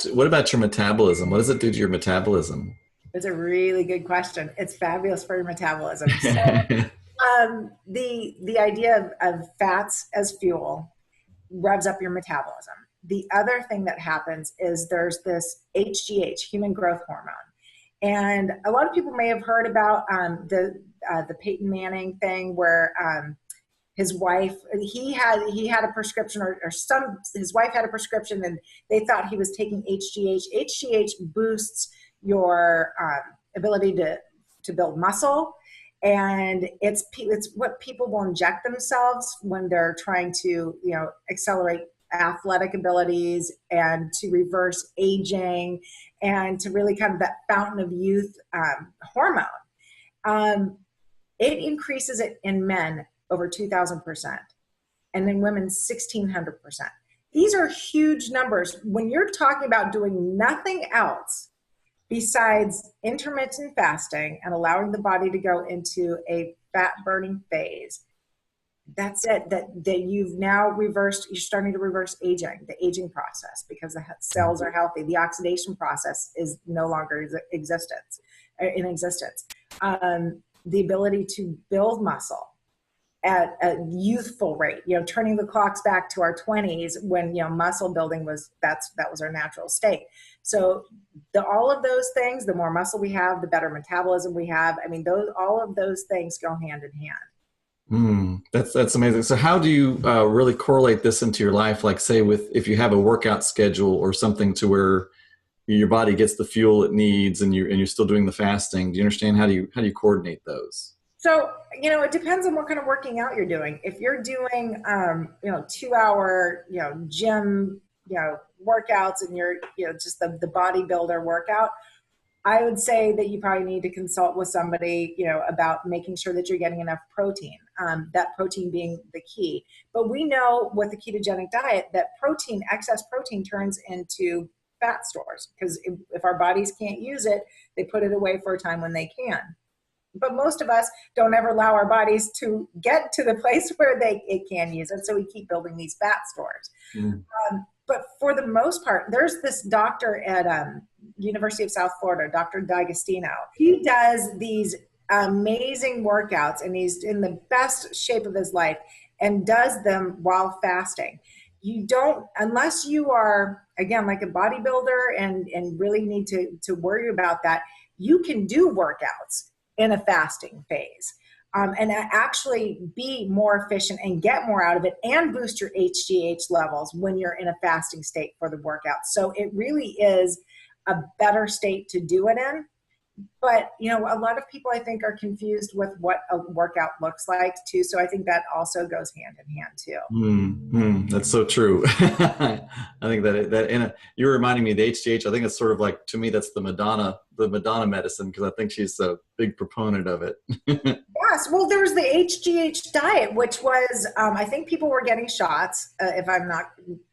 what about your metabolism? What does it do to your metabolism? It's a really good question. It's fabulous for your metabolism. So the idea of fats as fuel revs up your metabolism. The other thing that happens is there's this HGH, human growth hormone. And a lot of people may have heard about the Peyton Manning thing where his wife, he had a prescription or his wife had a prescription and they thought he was taking HGH. HGH boosts your ability to build muscle. And it's what people will inject themselves when they're trying to, accelerate athletic abilities and to reverse aging and to really kind of that fountain of youth hormone. It increases it in men over 2,000% and in women 1,600%. These are huge numbers. When you're talking about doing nothing else besides intermittent fasting and allowing the body to go into a fat burning phase, that's it, that you've now reversed, you're starting to reverse aging, the aging process, because the cells are healthy. The oxidation process is no longer in existence. The ability to build muscle at a youthful rate, turning the clocks back to our 20s when, muscle building that was our natural state. So all of those things, the more muscle we have, the better metabolism we have. I mean, all of those things go hand in hand. That's amazing. So how do you really correlate this into your life? Like say if you have a workout schedule or something to where your body gets the fuel it needs and you're still doing the fasting, do you understand how do you coordinate those? So, it depends on what kind of working out you're doing. If you're doing, 2-hour, gym, workouts and you're, just the bodybuilder workout, I would say that you probably need to consult with somebody, about making sure that you're getting enough protein, that protein being the key. But we know with the ketogenic diet that excess protein turns into fat stores because if our bodies can't use it, they put it away for a time when they can. But most of us don't ever allow our bodies to get to the place where it can use it. So we keep building these fat stores. But for the most part, there's this doctor at University of South Florida, Dr. D'Agostino. He does these amazing workouts and he's in the best shape of his life and does them while fasting. You don't, unless you are, again, like a bodybuilder and really need to worry about that, you can do workouts in a fasting phase. And actually be more efficient and get more out of it and boost your HGH levels when you're in a fasting state for the workout. So it really is a better state to do it in. But, a lot of people I think are confused with what a workout looks like too. So I think that also goes hand in hand too. That's so true. I think you're reminding me of the HGH. I think it's sort of like, to me, that's the Madonna medicine, because I think she's a big proponent of it. Yes. Well, there was the HGH diet, which was, I think people were getting shots, if I'm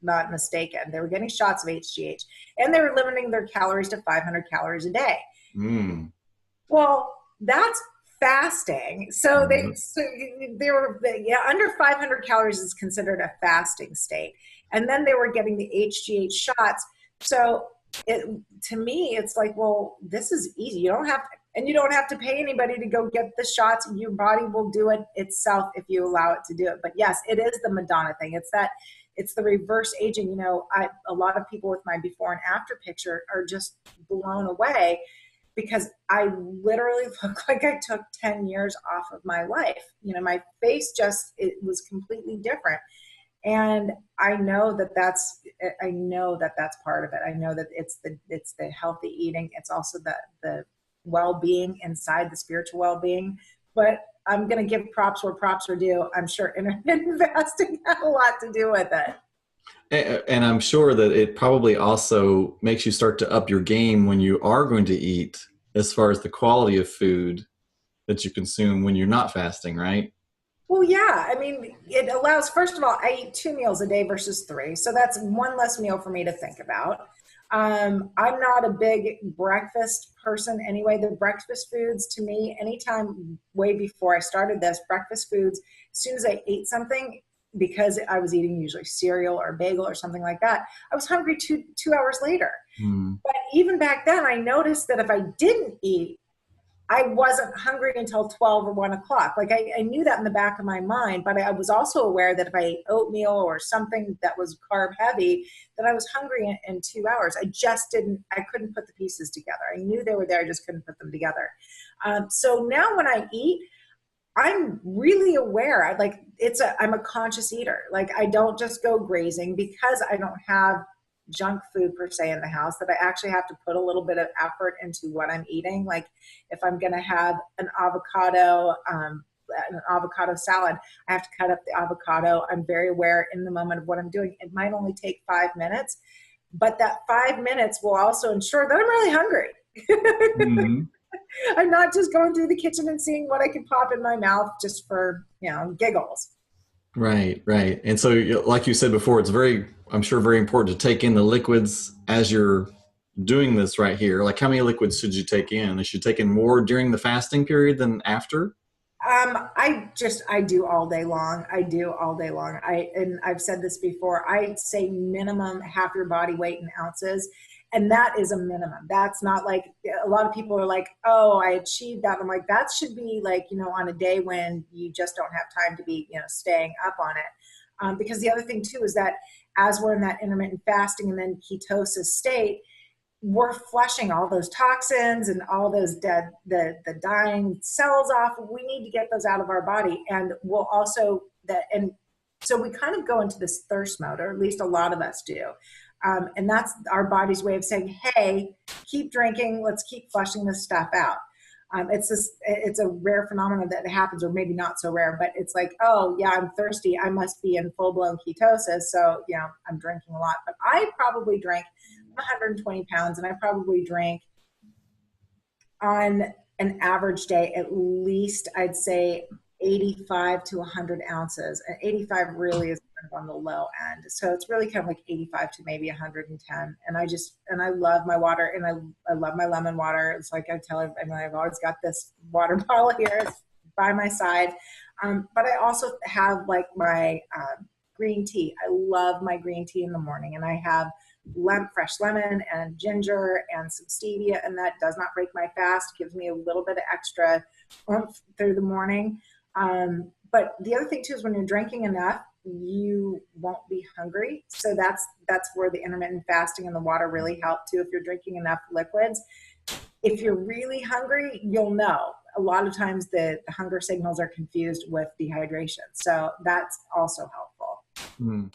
not mistaken. They were getting shots of HGH and they were limiting their calories to 500 calories a day. Well, that's fasting. So they were under 500 calories is considered a fasting state. And then they were getting the HGH shots. So to me, it's like, well, this is easy. You don't have to pay anybody to go get the shots. Your body will do it itself if you allow it to do it. But yes, it is the Madonna thing. It's the reverse aging. A lot of people with my before and after picture are just blown away because I literally look like I took 10 years off of my life. My face it was completely different. And I know that that's part of it. I know that it's the healthy eating. It's also the well-being inside, the spiritual well-being. But I'm going to give props where props are due. I'm sure intermittent fasting had a lot to do with it. And I'm sure that it probably also makes you start to up your game when you are going to eat, as far as the quality of food that you consume when you're not fasting, right? Well, yeah. I mean, it allows, first of all, I eat 2 meals a day versus 3. So that's one less meal for me to think about. I'm not a big breakfast person anyway. The breakfast foods to me, anytime way before I started this, breakfast foods, as soon as I ate something, because I was eating usually cereal or bagel or something like that, I was hungry 2 hours later. Mm. But even back then, I noticed that if I didn't eat, I wasn't hungry until 12 or 1 o'clock. Like I knew that in the back of my mind, but I was also aware that if I ate oatmeal or something that was carb heavy, that I was hungry in 2 hours. I couldn't put the pieces together. I knew they were there. I just couldn't put them together. So now when I eat, I'm really aware. I'm a conscious eater. Like I don't just go grazing because I don't have junk food per se in the house, that I actually have to put a little bit of effort into what I'm eating. Like if I'm going to have an avocado salad, I have to cut up the avocado. I'm very aware in the moment of what I'm doing. It might only take 5 minutes, but that 5 minutes will also ensure that I'm really hungry. Mhm. I'm not just going through the kitchen and seeing what I can pop in my mouth just for, giggles. Right, right. And so, like you said before, it's very, I'm sure, very important to take in the liquids as you're doing this right here. Like, how many liquids should you take in? Should you take in more during the fasting period than after? I do all day long. I do all day long. And I've said this before, I say minimum half your body weight in ounces. And that is a minimum. That's not like a lot of people are like, oh, I achieved that. I'm like, that should be like, on a day when you just don't have time to be, staying up on it. Because the other thing too is that as we're in that intermittent fasting and then ketosis state, we're flushing all those toxins and all those dead the dying cells off. We need to get those out of our body, and we'll also that and so we kind of go into this thirst mode, or at least a lot of us do. And that's our body's way of saying, hey, keep drinking, let's keep flushing this stuff out. It's a rare phenomenon that happens, or maybe not so rare, but it's like, oh yeah, I'm thirsty, I must be in full-blown ketosis, so I'm drinking a lot. But I probably drank 120 pounds, and I probably drank on an average day at least, I'd say, 85 to 100 ounces. And 85 really is kind of on the low end. So it's really kind of like 85 to maybe 110. And I love my water, and I love my lemon water. It's like I tell everyone, I've always got this water bottle here by my side. But I also have like my green tea. I love my green tea in the morning, and I have fresh lemon and ginger and some stevia, and that does not break my fast, gives me a little bit of extra oomph through the morning. But the other thing too is when you're drinking enough, you won't be hungry. So that's where the intermittent fasting and the water really help too. If you're drinking enough liquids, if you're really hungry, you'll know. A lot of times the hunger signals are confused with dehydration, so that's also helpful. Mm.